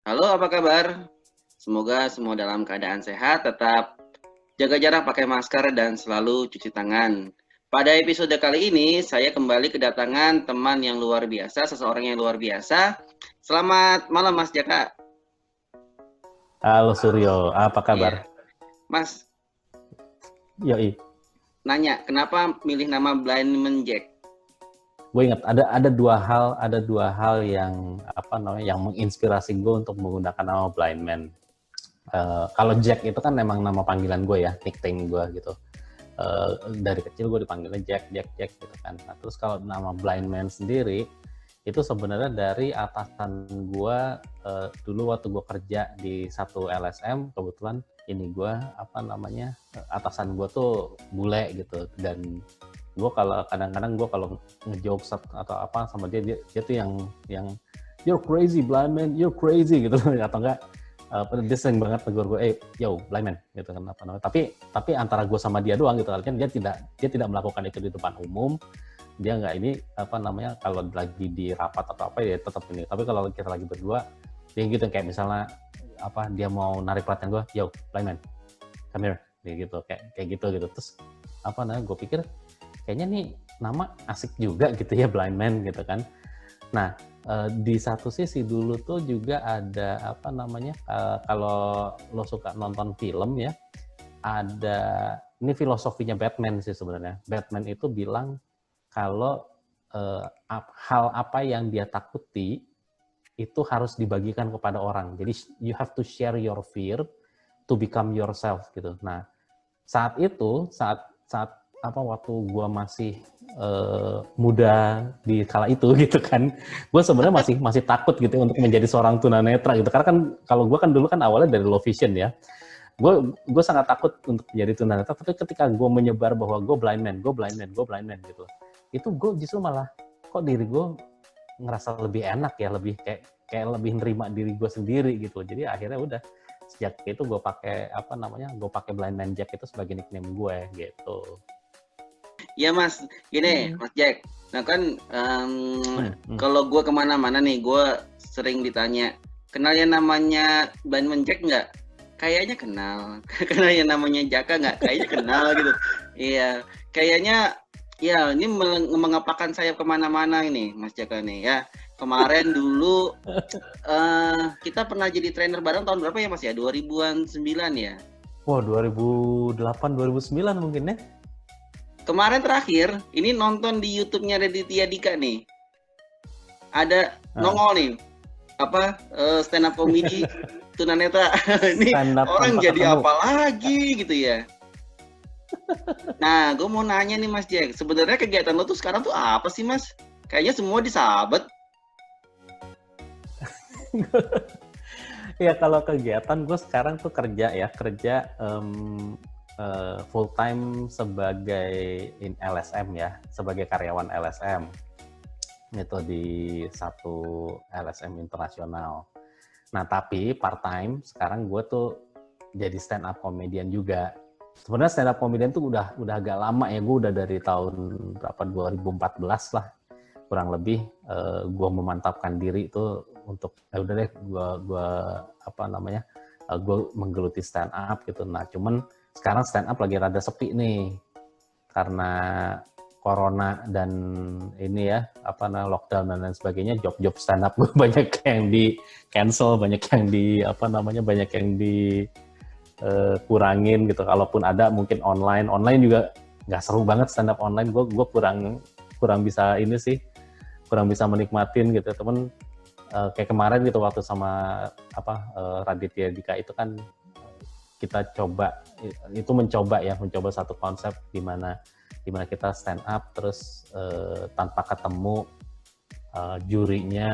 Halo, apa kabar? Semoga semua dalam keadaan sehat, tetap jaga jarak, pakai masker, dan selalu cuci tangan. Pada episode kali ini, saya kembali kedatangan teman yang luar biasa, seseorang yang luar biasa. Selamat malam, Mas Jaka. Halo Suryo, apa kabar? Iya. Mas, Yoi, nanya, kenapa milih nama Blind Jack? gue ingat ada dua hal yang yang menginspirasi gue untuk menggunakan nama Blind Man. Kalau Jack itu kan memang nama panggilan gue ya, nickname gue gitu. Dari kecil gue dipanggilnya Jack gitu kan. Nah, terus kalau nama Blind Man sendiri itu sebenarnya dari atasan gue dulu waktu gue kerja di satu LSM, kebetulan ini gue atasan gue tuh bule gitu, dan gue kalau kadang-kadang gue kalau ngejokes atau apa sama dia tuh yang you're crazy blind man, you're crazy gitu atau enggak dia sering banget tegur gue, yo blind man gitu kan apa namanya. Tapi antara gue sama dia doang gitu, artinya dia tidak melakukan itu di depan umum. Dia nggak ini kalau lagi di rapat atau apa ya tetap ini. Tapi kalau kita lagi berdua dia gitu, kayak misalnya dia mau narik perhatian gue, yo blind man come here kayak gitu. Terus gue pikir kayaknya nih nama asik juga gitu ya, Blind Man gitu kan. Nah, di satu sisi dulu tuh juga ada kalau lo suka nonton film ya, ada ini filosofinya Batman sih sebenarnya. Batman itu bilang kalau hal apa yang dia takuti itu harus dibagikan kepada orang. Jadi you have to share your fear to become yourself gitu. Nah, saat waktu gue masih muda di kala itu gitu kan, gue sebenarnya masih takut gitu untuk menjadi seorang tunanetra gitu, karena kan kalau gue kan dulu kan awalnya dari low vision ya, gue sangat takut untuk menjadi tunanetra. Tapi ketika gue menyebar bahwa gue blind man gitu, itu gue justru malah kok diri gue ngerasa lebih enak ya, lebih kayak lebih nerima diri gue sendiri gitu. Jadi akhirnya udah sejak itu gue pakai Blind Man Jack itu sebagai nickname gue gitu. Iya Mas, gini Mas Jack. Nah kan kalau gue kemana-mana nih, gue sering ditanya, kenal yang namanya Blind Jack nggak? Kayaknya kenal. Kenal yang namanya Jaka nggak? Kayaknya kenal gitu. Iya, kayaknya ya ini mengepakan saya kemana-mana ini Mas Jaka nih ya. Kemarin dulu kita pernah jadi trainer bareng tahun berapa ya Mas ya? 2009 ya? Wah, 2008, 2009 mungkin ya? Kemarin terakhir, ini nonton di YouTube-nya Raditya Dika nih. Ada nongol nih, stand up comedy tunanetra. Ini orang jadi apa lagi gitu ya. Nah, gue mau nanya nih Mas Jack, sebenarnya kegiatan lo tuh sekarang tuh apa sih Mas? Kayaknya semua disabet. Ya kalau kegiatan gue sekarang tuh kerja full time sebagai LSM ya, sebagai karyawan LSM itu di satu LSM internasional. Nah tapi part time sekarang gue tuh jadi stand up comedian juga. Sebenarnya stand up comedian tuh udah agak lama ya, gue udah dari tahun 2014 lah kurang lebih. Gue memantapkan diri itu untuk udah deh gue menggeluti stand up gitu. Nah cuman sekarang stand up lagi rada sepi nih karena corona dan ini ya lockdown dan lain sebagainya. Job stand up gue banyak yang di cancel, banyak yang kurangin gitu. Kalaupun ada mungkin online juga nggak seru banget stand up online. Gue kurang bisa ini sih, kurang bisa menikmatin gitu. Temen kayak kemarin gitu waktu sama Raditya Dika itu kan kita mencoba satu konsep di mana kita stand up terus tanpa ketemu jurinya,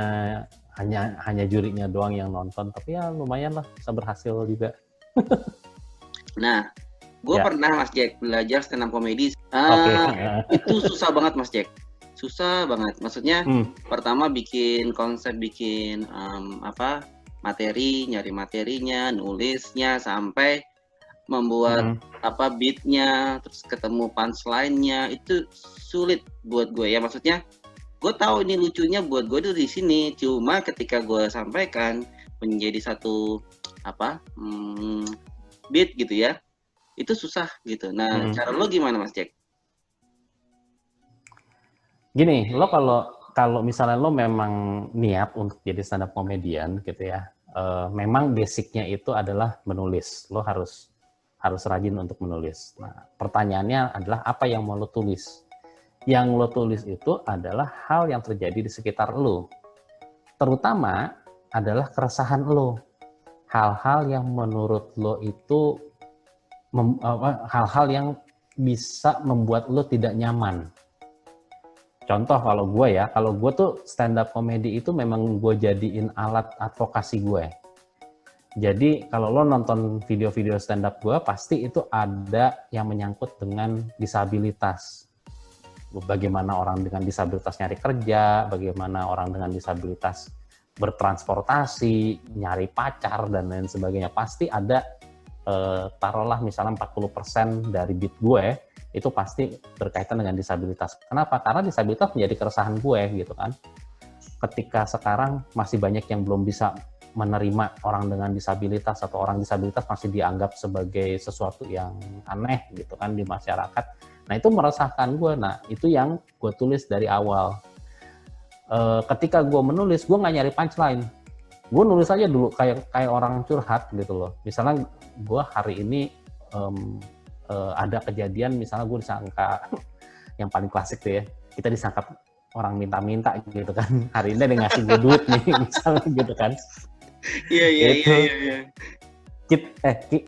hanya jurinya doang yang nonton, tapi ya lumayan lah, bisa berhasil juga. Nah, gue pernah Mas Jack belajar stand up comedy. Itu susah banget Mas Jack, susah banget. Maksudnya pertama bikin konsep, bikin materi, nyari materinya, nulisnya, sampai membuat beatnya, terus ketemu punchline-nya, itu sulit buat gue ya. Maksudnya gue tahu ini lucunya buat gue itu di sini, cuma ketika gue sampaikan menjadi satu beat gitu ya, itu susah gitu. Nah, cara lo gimana Mas Jack? Gini, lo kalau misalnya lo memang niat untuk jadi stand up comedian gitu ya, memang basicnya itu adalah menulis. Lo harus rajin untuk menulis. Nah, pertanyaannya adalah apa yang mau lo tulis? Yang lo tulis itu adalah hal yang terjadi di sekitar lo. Terutama adalah keresahan lo. Hal-hal yang menurut lo itu hal-hal yang bisa membuat lo tidak nyaman. Contoh kalau gue tuh stand up comedy itu memang gue jadiin alat advokasi gue. Jadi kalau lo nonton video-video stand up gue, pasti itu ada yang menyangkut dengan disabilitas. Bagaimana orang dengan disabilitas nyari kerja, bagaimana orang dengan disabilitas bertransportasi, nyari pacar, dan lain sebagainya. Pasti ada, taruhlah misalnya 40% dari beat gue, itu pasti berkaitan dengan disabilitas. Kenapa? Karena disabilitas menjadi keresahan gue gitu kan. Ketika sekarang masih banyak yang belum bisa menerima orang dengan disabilitas, atau orang disabilitas masih dianggap sebagai sesuatu yang aneh gitu kan di masyarakat. Nah itu meresahkan gue. Nah itu yang gue tulis dari awal. Ketika gue menulis, gue nggak nyari punchline. Gue nulis aja dulu kayak orang curhat gitu loh. Misalnya gue hari ini ada kejadian, misalnya gue disangka, yang paling klasik tuh ya, kita disangka orang minta-minta gitu kan, hari ini dia ngasih gue duit nih, misalnya gitu kan. Iya.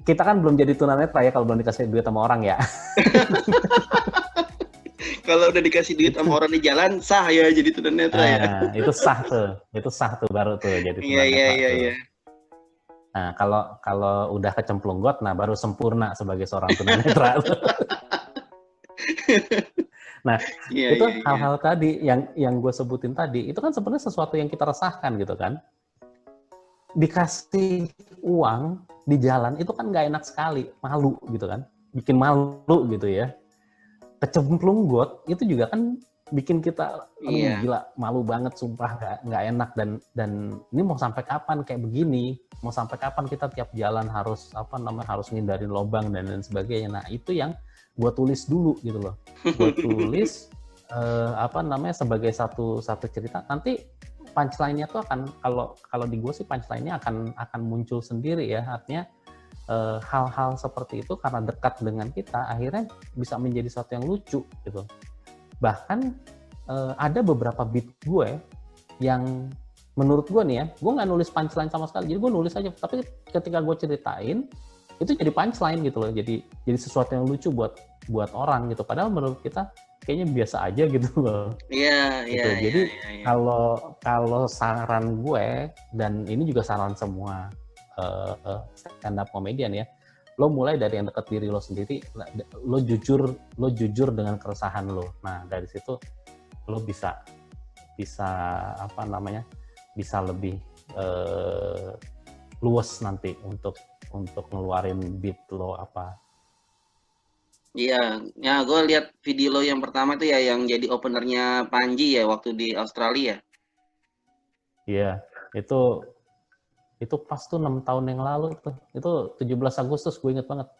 Kita kan belum jadi tunanetra ya kalau belum dikasih duit sama orang ya. Kalau udah dikasih duit sama orang di jalan, sah ya jadi tunanetra ya. Itu sah tuh baru tuh jadi tunanetra. Iya. Nah, kalau udah kecemplung got, nah baru sempurna sebagai seorang tunanetra. Nah, itu hal-hal tadi yang gue sebutin tadi, itu kan sebenarnya sesuatu yang kita resahkan gitu kan. Dikasih uang di jalan, itu kan nggak enak sekali, malu gitu kan. Bikin malu gitu ya. Kecemplung got, itu juga kan bikin kita gila, malu banget, sumpah nggak enak, dan ini mau sampai kapan kayak begini, mau sampai kapan kita tiap jalan harus harus ngindarin lubang dan lain sebagainya. Nah itu yang gue tulis dulu gitu loh, gue tulis sebagai satu cerita. Nanti punchline-nya tuh akan, kalau di gue sih punchline-nya akan muncul sendiri ya, artinya hal-hal seperti itu karena dekat dengan kita, akhirnya bisa menjadi sesuatu yang lucu gitu. Bahkan ada beberapa beat gue yang menurut gue nih ya, gue nggak nulis punchline sama sekali, jadi gue nulis aja, tapi ketika gue ceritain itu jadi punchline gitu loh, jadi sesuatu yang lucu buat orang gitu, padahal menurut kita kayaknya biasa aja gitu loh. Iya. Jadi kalau saran gue, dan ini juga saran semua stand up comedian ya, lo mulai dari yang dekat diri lo sendiri, lo jujur dengan keresahan lo. Nah dari situ lo bisa bisa lebih luas nanti untuk ngeluarin beat lo apa. Iya, ya gue lihat video lo yang pertama tuh ya, yang jadi openernya Panji ya waktu di Australia. Iya, itu pas tuh 6 tahun yang lalu tuh. Itu 17 Agustus, gue inget banget.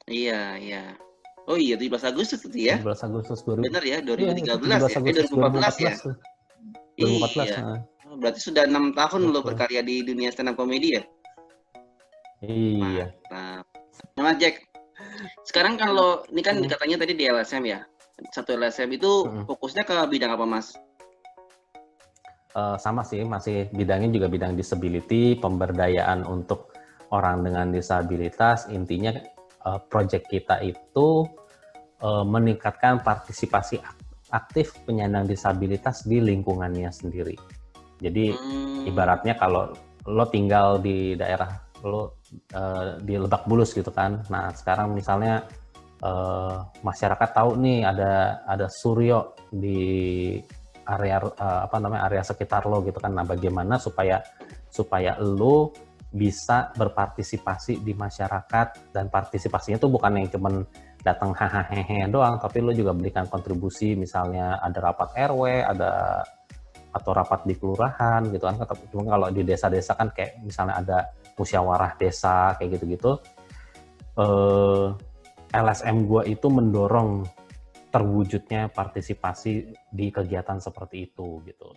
Iya. Oh iya, 17 Agustus itu ya? 17 Agustus 2000. Bener ya, 2013 iya, 17 Agustus 2014 ya? 2014. Iya. Berarti sudah 6 tahun lo berkarya di dunia stand up comedy ya? Iya. Mantap. Nah Mas Jack, sekarang kalau ini kan katanya tadi di LSM ya, satu LSM itu fokusnya ke bidang apa Mas? Sama sih, masih bidangnya juga bidang disability, pemberdayaan untuk orang dengan disabilitas. Intinya project kita itu meningkatkan partisipasi aktif penyandang disabilitas di lingkungannya sendiri. Jadi ibaratnya kalau lo tinggal di daerah lo di Lebak Bulus gitu kan, nah sekarang misalnya masyarakat tahu nih ada Suryo di area area sekitar lo gitu kan. Nah, bagaimana supaya lo bisa berpartisipasi di masyarakat, dan partisipasinya tuh bukan yang cuman datang hahaha doang, tapi lo juga berikan kontribusi, misalnya ada rapat RW, ada atau rapat di kelurahan gitu kan. Cuma kalau di desa-desa kan kayak misalnya ada musyawarah desa kayak gitu-gitu, LSM gue itu mendorong terwujudnya partisipasi di kegiatan seperti itu gitu.